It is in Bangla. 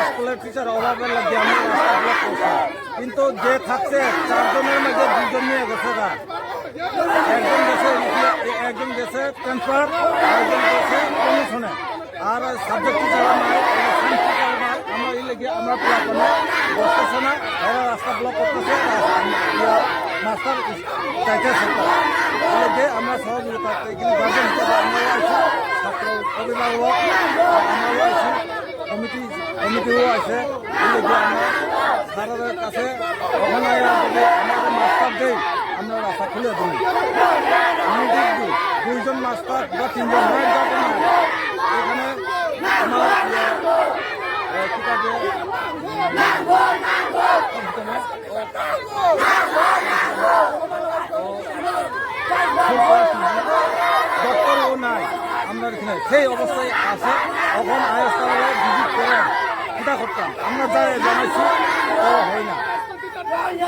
স্কুলের টিচার অভাবের লাগে আমরা রাস্তা ব্লক করছি, কিন্তু যে থাকছে 4 জনের মাঝে 2 জন নিয়ে গেছে গা। একজন গেছে ট্রান্সফার, একজন গেছে কমিশনে, আর সাবজেক্ট টিচার নাই, সায়েন্স টিচার নাই। আমরা এই লেগে আমরা কোনো বসতেছে না, এরা রাস্তা ব্লক করতেছে, মাস্টার চাইতেছে। এই লেগে আমরা সহযোগিতা এখানে গার্জেন হিসেবে আমরাও আছি, ছাত্র অভিভাবক আমরাও আছি, কমিটিও আছে। এই লেগে আমরা স্যারের কাছে ওখানে যদি আমাদের মাস্টার দেই আমরা রাস্তা খুলে দিই। আমি দেখবি 2 জন মাস্টার বা 3 জন নয় যাবে না, এখানে আমার ডক্টরও নাই, আমরা এখানে সেই অবস্থায় আছে। তখন আইএসআর ভিজিট করে এটা করতাম, আমরা যাই জানাইছি। তো